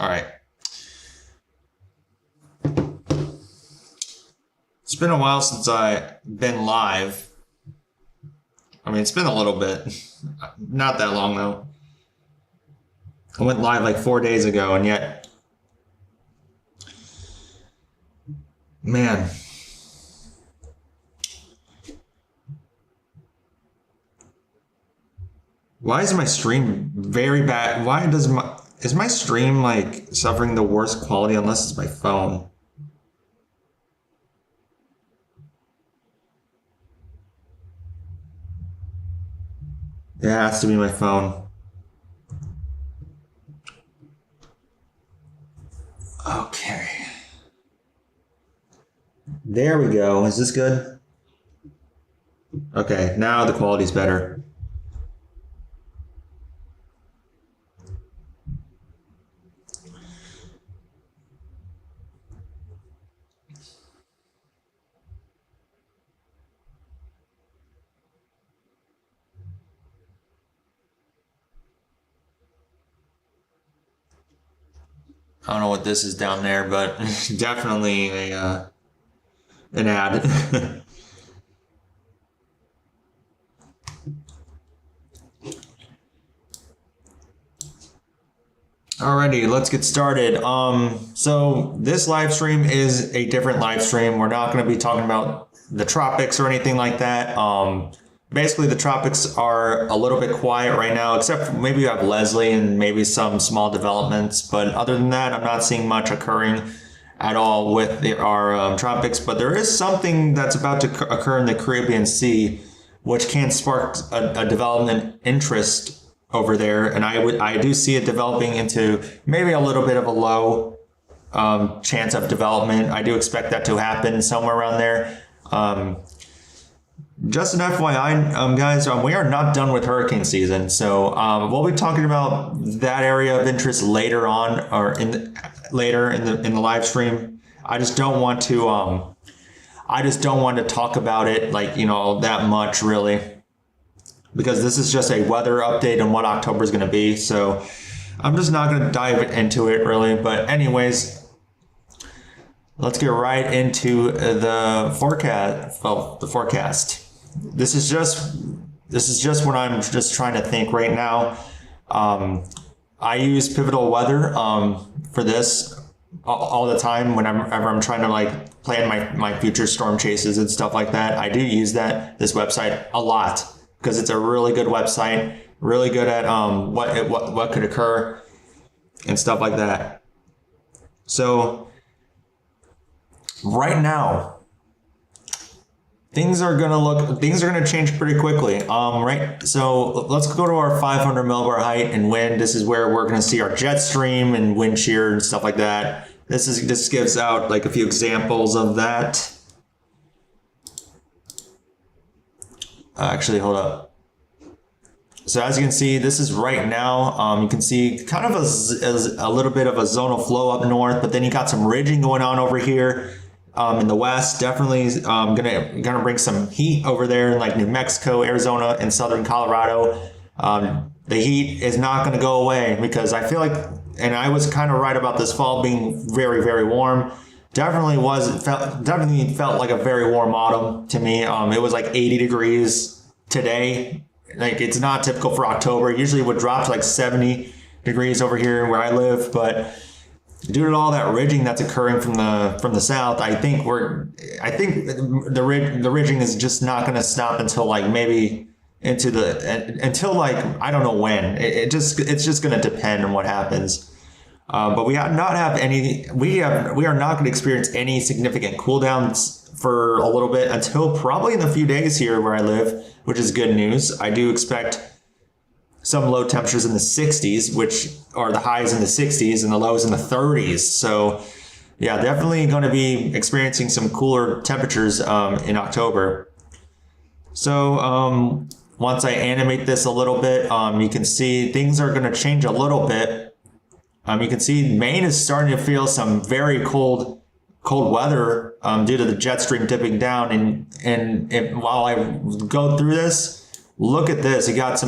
All right. It's been a while since I've been live. I mean, it's been a little bit. Not that long, though. I went live like 4 days ago, and yet... Man. Why is my stream very bad? Why does my... Is my stream like suffering the worst quality unless it's my phone? It has to be my phone. Okay. There we go. Is this good? Okay, now the quality's better. I don't know what this is down there, but definitely an ad. Alrighty, let's get started. So this live stream is a different live stream. We're not going to be talking about the tropics or anything like that. Basically, the tropics are a little bit quiet right now, except for maybe you have Leslie and maybe some small developments. But other than that, I'm not seeing much occurring at all with our tropics. But there is something that's about to occur in the Caribbean Sea, which can spark a development interest over there. And I do see it developing into maybe a little bit of a low chance of development. I do expect that to happen somewhere around there. Just an FYI, guys, we are not done with hurricane season, so we'll be talking about that area of interest later on, or later in the live stream. I just don't want to talk about it like that much really, because this is just a weather update on what October is going to be. So I'm just not going to dive into it really. But anyways, let's get right into the forecast. Well, the forecast. This is just what I'm just trying to think right now. I use Pivotal Weather for this all the time whenever I'm trying to like plan my future storm chases and stuff like that. I do use this website a lot because it's a really good website, really good at what could occur and stuff like that. So right now, things are gonna change pretty quickly. Right. So let's go to our 500 millibar height and wind. This is where we're gonna see our jet stream and wind shear and stuff like that. This gives out like a few examples of that. Actually, hold up. So as you can see, this is right now. You can see kind of a little bit of a zonal flow up north, but then you got some ridging going on over here. In the west, definitely gonna bring some heat over there in like New Mexico, Arizona, and southern Colorado. The heat is not gonna go away because I feel like, and I was kind of right about this fall being very, very warm. Definitely felt like a very warm autumn to me. It was like 80 degrees today. Like it's not typical for October. Usually it would drop to like 70 degrees over here where I live, but due to all that ridging that's occurring from the south, I think the ridging is just not going to stop until like maybe until like I don't know when. It's just going to depend on what happens. But we are not going to experience any significant cool downs for a little bit until probably in a few days here where I live, which is good news. I do expect some low temperatures in the 60s, which are the highs in the 60s and the lows in the 30s. So yeah, definitely going to be experiencing some cooler temperatures in October. So once I animate this a little bit, you can see things are going to change a little bit. You can see Maine is starting to feel some very cold weather due to the jet stream dipping down. And while I go through this, look at this. You got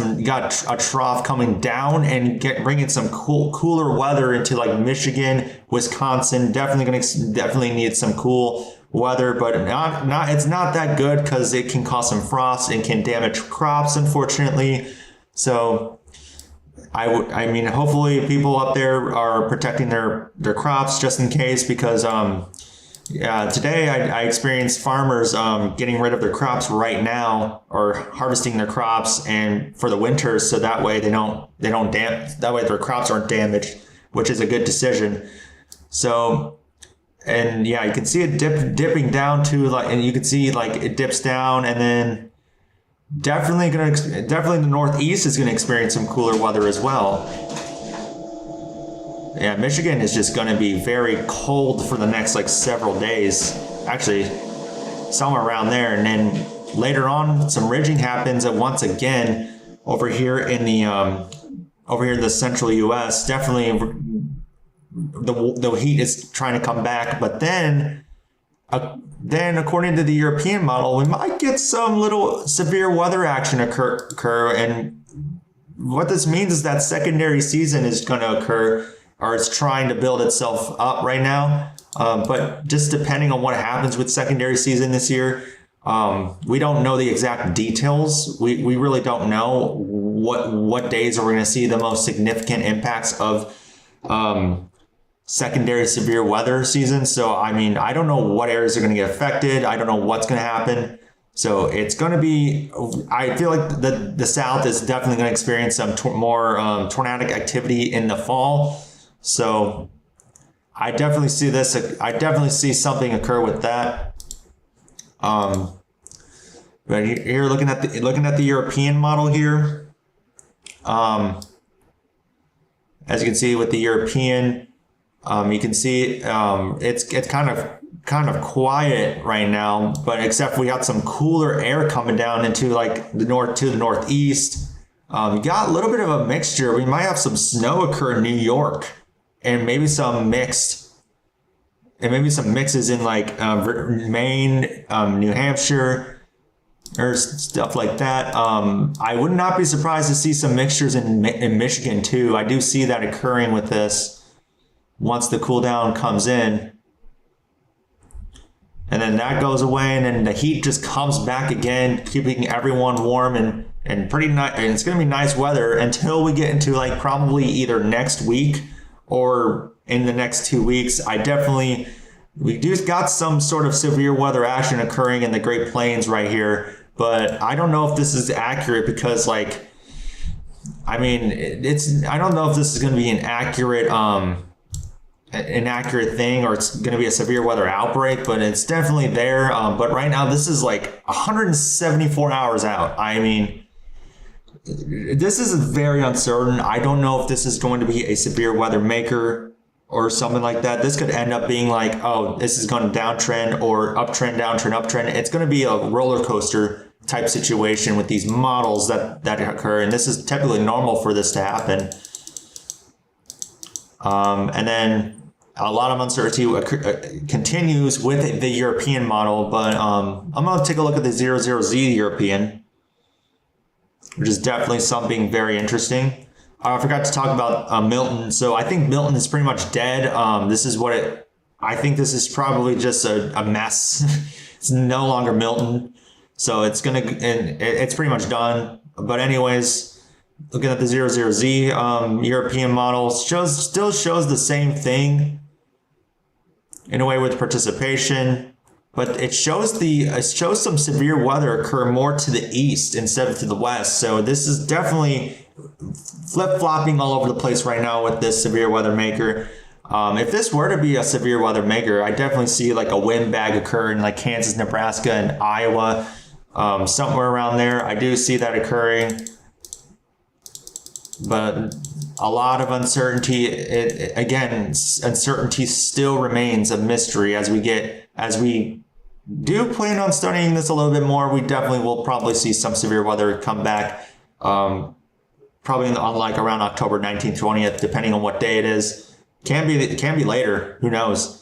a trough coming down and bringing some cooler weather into like Michigan, Wisconsin. Definitely need some cool weather, but it's not that good because it can cause some frost and can damage crops, unfortunately. So I mean, hopefully people up there are protecting their crops just in case, because yeah, today I experienced farmers getting rid of their crops right now, or harvesting their crops and for the winter, so that way that way their crops aren't damaged, which is a good decision. So, and yeah, you can see it dipping down to like, and you can see like it dips down, and then definitely the Northeast is gonna experience some cooler weather as well. Yeah, Michigan is just going to be very cold for the next like several days. Actually, somewhere around there. And then later on, some ridging happens once again over here in the central U.S. Definitely, the heat is trying to come back. But then according to the European model, we might get some little severe weather action occur. And what this means is that secondary season is going to occur, or it's trying to build itself up right now. But just depending on what happens with secondary season this year, we don't know the exact details. We really don't know what days are we going to see the most significant impacts of secondary severe weather season. So, I mean, I don't know what areas are going to get affected. I don't know what's going to happen. So it's going to be, I feel like the South is definitely going to experience some more tornadic activity in the fall. So I definitely see this. I definitely see something occur with that. But here, looking at the European model here, as you can see with the European, you can see it's kind of quiet right now, but except we got some cooler air coming down into like the northeast. You got a little bit of a mixture. We might have some snow occur in New York. And maybe some mixes in like Maine, New Hampshire, or stuff like that. I would not be surprised to see some mixtures in Michigan too. I do see that occurring with this once the cool down comes in. And then that goes away, and then the heat just comes back again, keeping everyone warm and pretty nice. And it's going to be nice weather until we get into like probably either next week or in the next 2 weeks. We do got some sort of severe weather action occurring in the Great Plains right here, but I don't know if this is accurate because like, I mean, I don't know if this is going to be an accurate thing, or it's going to be a severe weather outbreak, but it's definitely there. But right now this is like 174 hours out. I mean, this is very uncertain. I don't know if this is going to be a severe weather maker or something like that. This could end up being like, oh, this is going to downtrend or uptrend, downtrend, uptrend. It's going to be a roller coaster type situation with these models that occur. And this is typically normal for this to happen. And then a lot of uncertainty continues with the European model. But I'm going to take a look at the 00Z European, which is definitely something very interesting. I forgot to talk about Milton. So I think Milton is pretty much dead. I think this is probably just a mess. It's no longer Milton. So it's pretty much done. But anyways, looking at the 00Z European model, still shows the same thing in a way with participation. But it shows some severe weather occur more to the east instead of to the west. So this is definitely flip-flopping all over the place right now with this severe weather maker. If this were to be a severe weather maker, I definitely see like a wind bag occur in like Kansas, Nebraska, and Iowa, somewhere around there. I do see that occurring, but a lot of uncertainty. Uncertainty still remains a mystery as we do plan on studying this a little bit more. We definitely will probably see some severe weather come back, probably on like around October 19th, 20th, depending on what day it is. It can be later. Who knows?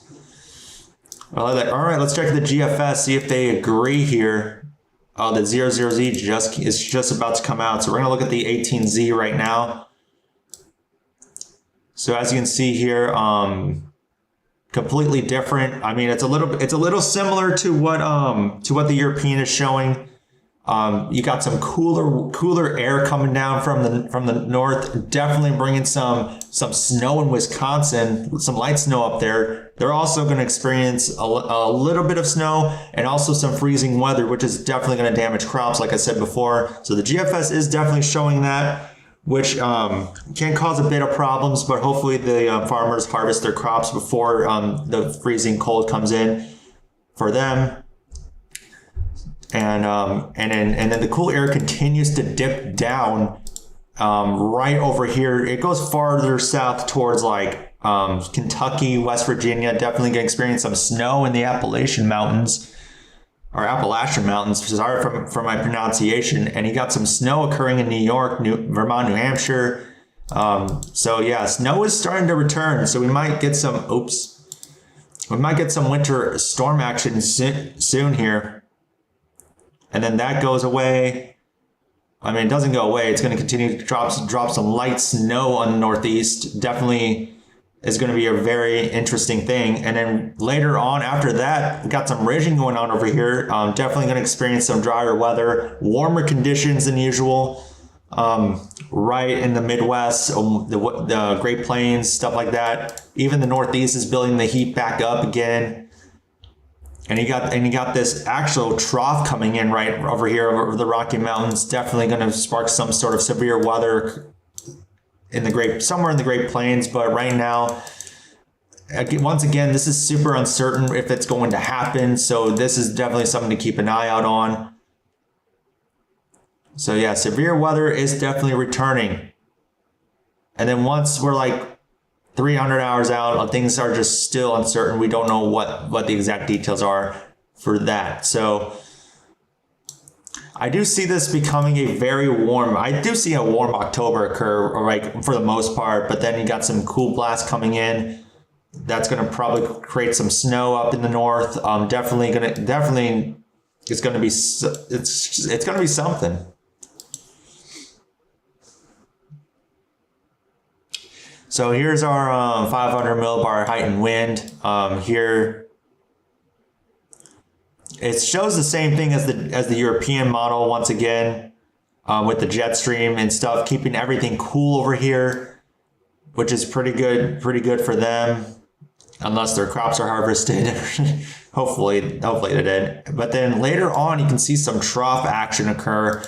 All right, let's check the GFS, see if they agree here. Oh, the 00Z is just about to come out. So we're going to look at the 18Z right now. So as you can see here, completely different. I mean, it's a little similar to what the European is showing. You got some cooler air coming down from the north, definitely bringing some snow in Wisconsin, some light snow up there. They're also going to experience a little bit of snow and also some freezing weather, which is definitely going to damage crops, like I said before. So the GFS is definitely showing that, which can cause a bit of problems, but hopefully the farmers harvest their crops before the freezing cold comes in for them. And then the cool air continues to dip down right over here. It goes farther south towards like Kentucky, West Virginia. Definitely going to experience some snow in the Appalachian Mountains. Sorry for my pronunciation. And you got some snow occurring in New York, Vermont, New Hampshire. So yeah, snow is starting to return. So we might get some winter storm action soon here. And then that goes away. I mean, it doesn't go away. It's going to continue to drop some light snow on the northeast. Definitely is going to be a very interesting thing. And then later on after that, we got some ridging going on over here. Definitely going to experience some drier weather, warmer conditions than usual. Right in the Midwest, the Great Plains, stuff like that. Even the Northeast is building the heat back up again. And you got this actual trough coming in right over here over the Rocky Mountains. Definitely going to spark some sort of severe weather somewhere in the Great Plains. But right now, once again, this is super uncertain if it's going to happen. So this is definitely something to keep an eye out on. So yeah, severe weather is definitely returning. And then once we're like 300 hours out, things are just still uncertain. We don't know what the exact details are for that. So I do see this becoming I do see a warm October occur, like for the most part, but then you got some cool blasts coming in. That's going to probably create some snow up in the north. It's going to be something. So here's our 500 millibar heightened wind. Here, it shows the same thing as the European model once again, with the jet stream and stuff, keeping everything cool over here, which is pretty good for them, unless their crops are harvested. hopefully they did. But then later on, you can see some trough action occur,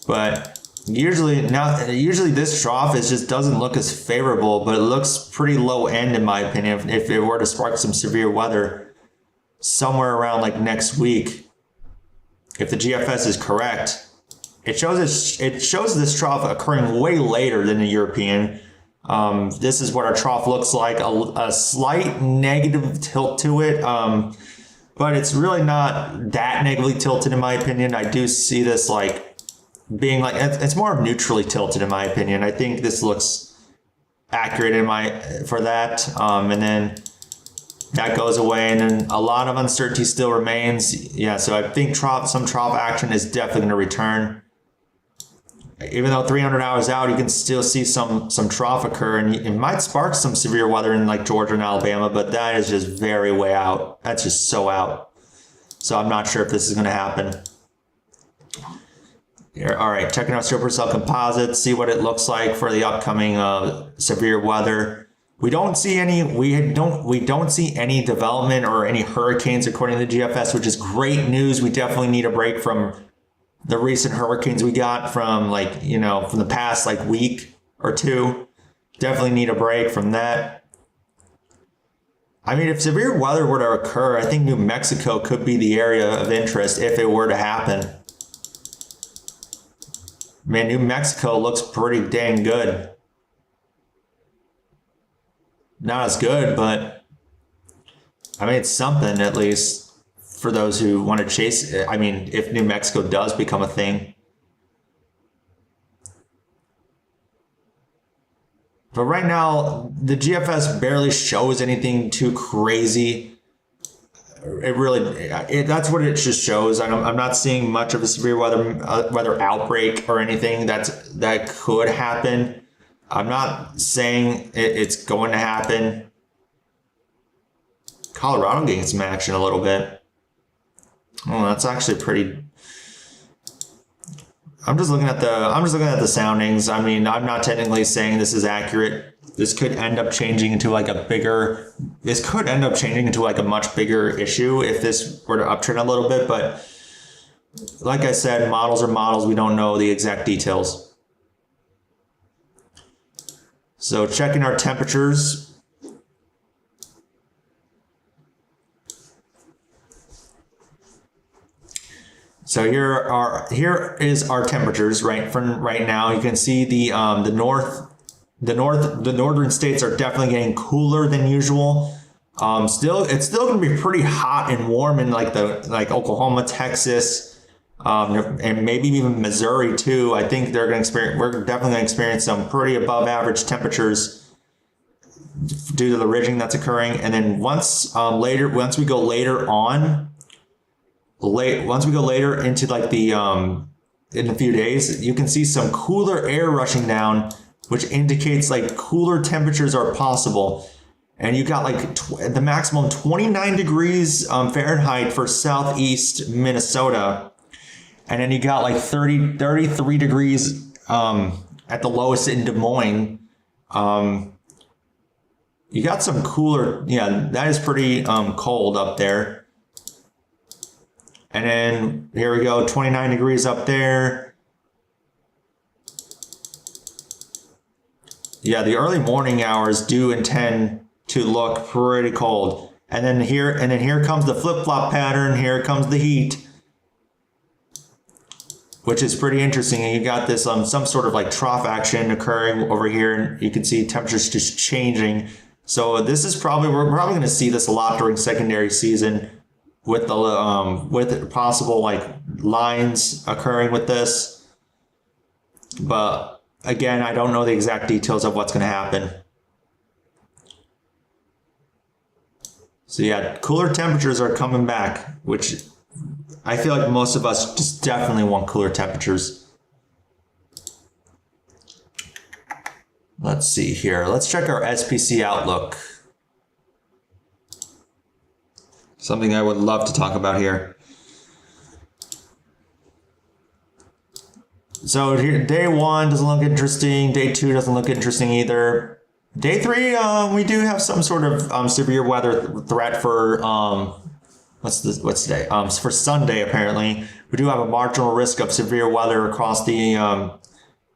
but usually this trough just doesn't look as favorable, but it looks pretty low end in my opinion if it were to spark some severe weather somewhere around like next week. If the GFS is correct, it shows this trough occurring way later than the European. This is what our trough looks like, a slight negative tilt to it, but it's really not that negatively tilted in my opinion. I do see this like being like, it's more neutrally tilted in my opinion. I think this looks accurate for that. And then that goes away, and then a lot of uncertainty still remains. Yeah, so I think some trough action is definitely going to return. Even though 300 hours out, you can still see some trough occur, and it might spark some severe weather in like Georgia and Alabama, but that is just very way out. That's just so out. So I'm not sure if this is going to happen. Here, all right, checking out supercell composites, see what it looks like for the upcoming severe weather. We don't see any development or any hurricanes according to the GFS, which is great news. We definitely need a break from the recent hurricanes we got from from the past like week or two. Definitely need a break from that. I mean, if severe weather were to occur, I think New Mexico could be the area of interest if it were to happen. Man, New Mexico looks pretty dang good. Not as good, but I mean, it's something at least for those who want to chase it. I mean, if New Mexico does become a thing. But right now, the GFS barely shows anything too crazy. it really, that's what it just shows. I'm not seeing much of a severe weather outbreak or anything that could happen. I'm not saying it's going to happen. Colorado getting some action a little bit. Oh, that's actually pretty. I'm just looking at the soundings. I mean, I'm not technically saying this is accurate. This could end up changing into like a much bigger issue if this were to uptrend a little bit. But like I said, models are models. We don't know the exact details. So checking our temperatures. So here is our temperatures right now. You can see the northern states are definitely getting cooler than usual. It's still going to be pretty hot and warm in like Oklahoma, Texas, and maybe even Missouri too. I think we're definitely going to experience some pretty above average temperatures due to the ridging that's occurring. And then once we go later into like in a few days, you can see some cooler air rushing down, which indicates like cooler temperatures are possible. And you got like the maximum 29 degrees Fahrenheit for southeast Minnesota. And then you got like 33 degrees at the lowest in Des Moines. You got some cooler, yeah, that is pretty cold up there. And then here we go, 29 degrees up there. Yeah, the early morning hours do intend to look pretty cold. And then here comes the flip-flop pattern. Here comes the heat, which is pretty interesting. And you got this some sort of like trough action occurring over here, and you can see temperatures just changing. So this is we're probably going to see this a lot during secondary season, with possible like lines occurring with this. But again, I don't know the exact details of what's going to happen. So yeah, cooler temperatures are coming back, which I feel like most of us just definitely want cooler temperatures. Let's see here. Let's check our SPC outlook. Something I would love to talk about here. So here, day 1 doesn't look interesting. Day 2 doesn't look interesting either. Day 3, we do have some sort of severe weather threat for what's today? For Sunday apparently. We do have a marginal risk of severe weather across the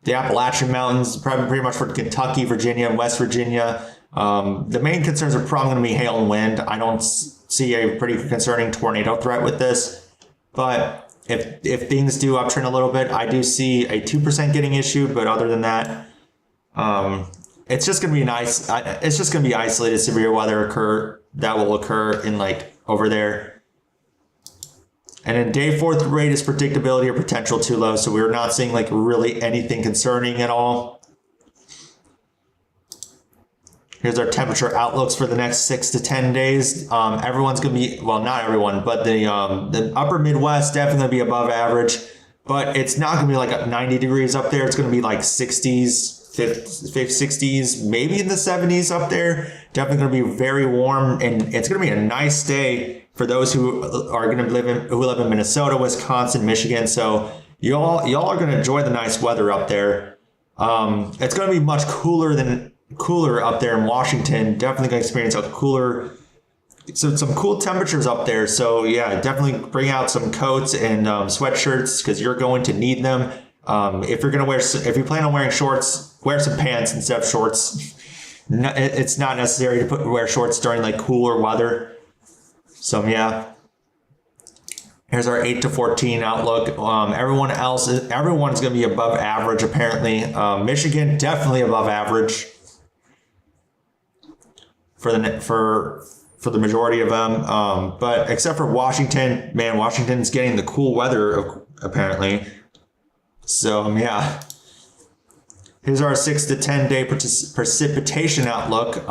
Appalachian Mountains, pretty much for Kentucky, Virginia, and West Virginia. The main concerns are probably going to be hail and wind. I don't see a pretty concerning tornado threat with this, but if things do uptrend a little bit, I do see a 2% getting issued. But other than that, it's just going to be it's just going to be isolated severe weather that will occur in like over there. And then day 4 rate is predictability or potential too low, so we're not seeing like really anything concerning at all. Here's our temperature outlooks for the next 6 to 10 days. Everyone's going to be, well, not everyone, but the upper Midwest definitely going to be above average. But it's not going to be like 90 degrees up there. It's going to be like 60s, 60s, maybe in the 70s up there. Definitely going to be very warm, and it's going to be a nice day for those who are going to live in Minnesota, Wisconsin, Michigan. So y'all are going to enjoy the nice weather up there. It's going to be much cooler up there in Washington. Definitely going to experience some cool temperatures up there. So yeah, definitely bring out some coats and sweatshirts, because you're going to need them. If you plan on wearing shorts, wear some pants instead of shorts. It's not necessary to wear shorts during like cooler weather. So yeah, here's our 8 to 14 outlook. Everyone's going to be above average apparently. Michigan definitely above average for the majority of them. But except for Washington, man, Washington's getting the cool weather apparently. So yeah, here's our 6 to 10 day precipitation outlook.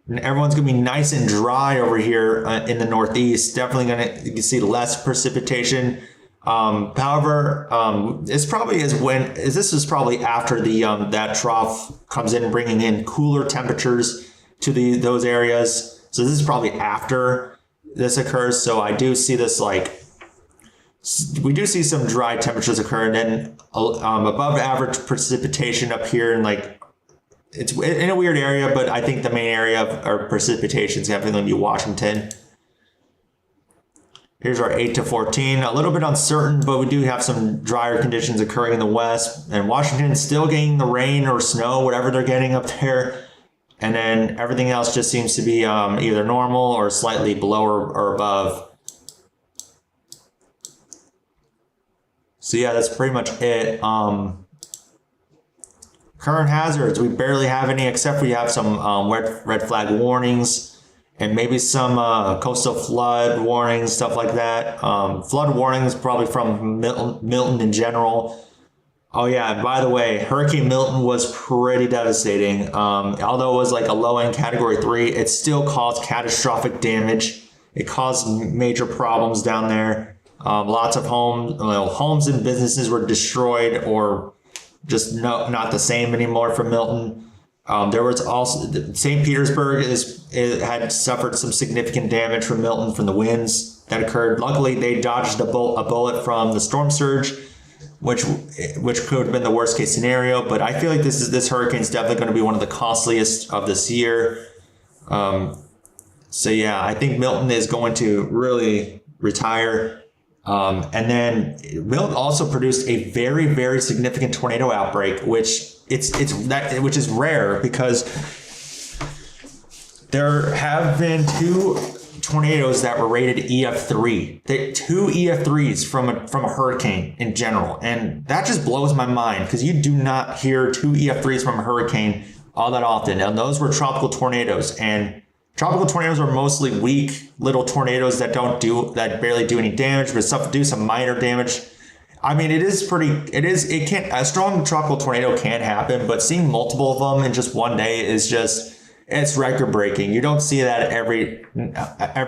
And everyone's going to be nice and dry over here in the Northeast. Definitely going to see less precipitation. However, this is probably after the that trough comes in, bringing in cooler temperatures to those areas. So this is probably after this occurs. So I do see this we do see some dry temperatures occur, and then above average precipitation up here, and it's in a weird area, but I think the main area of precipitation is definitely going to be Washington. Here's our 8 to 14. A little bit uncertain, but we do have some drier conditions occurring in the west. And Washington still getting the rain or snow, whatever they're getting up there. And then everything else just seems to be either normal or slightly below or above. So yeah, that's pretty much it. Current hazards, we barely have any, except we have some red flag warnings. And maybe some coastal flood warnings, stuff like that. Flood warnings probably from Milton in general. Oh yeah, and by the way, Hurricane Milton was pretty devastating. Although it was like a low-end Category 3, it still caused catastrophic damage. It caused major problems down there. Lots of homes and businesses were destroyed or just not the same anymore from Milton. There was also St. Petersburg had suffered some significant damage from Milton from the winds that occurred. Luckily, they dodged a bullet from the storm surge, which could have been the worst case scenario. But I feel like this hurricane is definitely going to be one of the costliest of this year. So yeah, I think Milton is going to really retire. And then Milton also produced a very, very significant tornado outbreak, which is rare because there have been 2 tornadoes that were rated EF3. 2 EF3s from a hurricane in general, and that just blows my mind because you do not hear 2 EF3s from a hurricane all that often. And those were tropical tornadoes, and tropical tornadoes are mostly weak little tornadoes that barely do any damage, but do some minor damage. I mean, a strong tropical tornado can happen, but seeing multiple of them in just one day it's record breaking. You don't see that every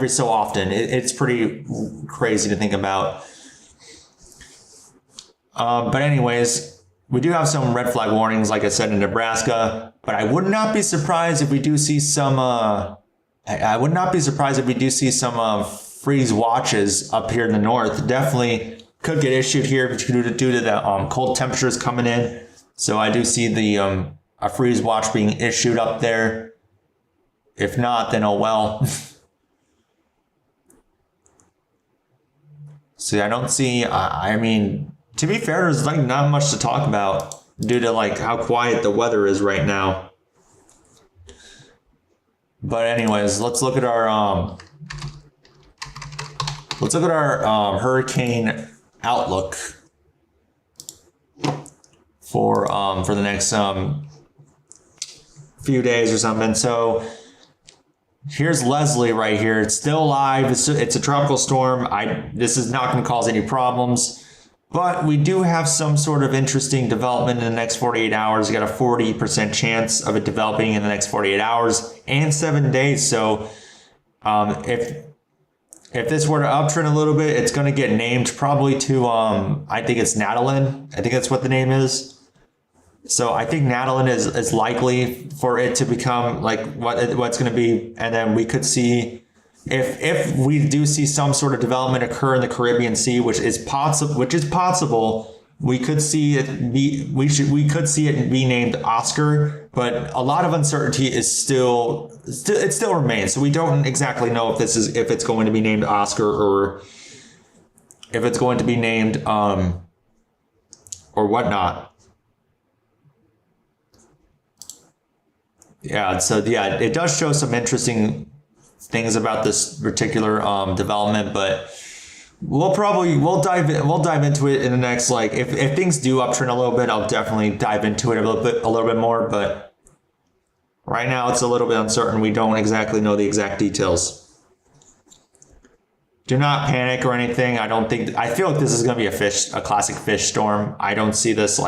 so often. It's pretty crazy to think about. But anyways, we do have some red flag warnings, like I said, in Nebraska, but I would not be surprised if we do see some, freeze watches up here in the north. Definitely could get issued here due to the cold temperatures coming in. So I do see the a freeze watch being issued up there. If not, then oh well. See, I don't see. I mean, to be fair, there's not much to talk about due to how quiet the weather is right now. But anyways, let's look at our hurricane outlook for the next few days or something. So here's Leslie right here. It's still alive. It's a tropical storm. This is not going to cause any problems, but we do have some sort of interesting development in the next 48 hours. You got a 40% chance of it developing in the next 48 hours and 7 days. So if this were to uptrend a little bit, it's going to get named probably to, I think it's Natalie. I think that's what the name is. So I think Natalie is likely for it to become what's going to be. And then we could see if we do see some sort of development occur in the Caribbean Sea, which is possible, we could see it be named Oscar. But a lot of uncertainty is still remains. So we don't exactly know if it's going to be named Oscar or if it's going to be named or whatnot. Yeah, so yeah, it does show some interesting things about this particular development, but we'll dive into it in the next if things do uptrend a little bit, I'll definitely dive into it a little bit more, but right now it's a little bit uncertain. We don't exactly know the exact details. Do not panic or anything. I feel like this is going to be a classic fish storm. I don't see this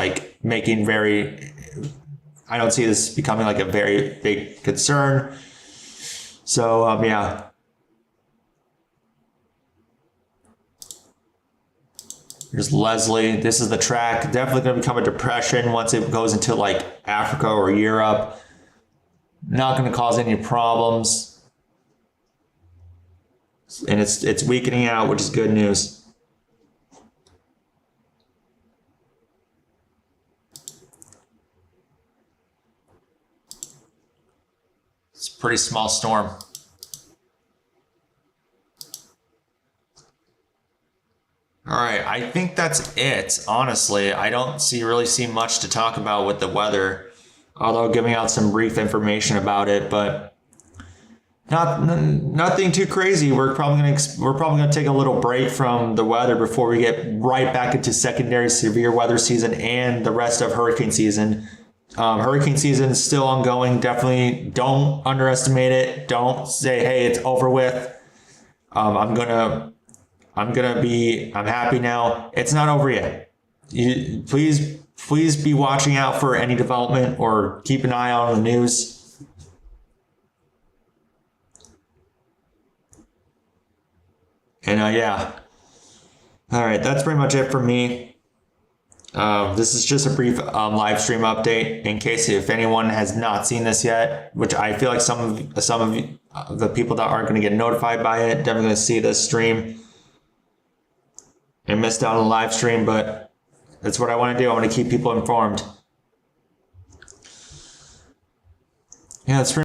I don't see this becoming a very big concern. So yeah. Here's Leslie. This is the track. Definitely going to become a depression once it goes into like Africa or Europe. Not going to cause any problems. And it's weakening out, which is good news. It's a pretty small storm. All right, I think that's it. Honestly, I don't really see much to talk about with the weather, although giving out some brief information about it, but nothing too crazy. We're probably gonna take a little break from the weather before we get right back into secondary severe weather season and the rest of hurricane season. Hurricane season is still ongoing. Definitely don't underestimate it. Don't say, hey, it's over with. I'm happy now. It's not over yet. Please be watching out for any development or keep an eye on the news. And yeah. All right, that's pretty much it for me. This is just a brief live stream update in case if anyone has not seen this yet, which I feel like some of the people that aren't going to get notified by it definitely going to see this stream and missed out on the live stream, but that's what I want to do. I want to keep people informed. Yeah, that's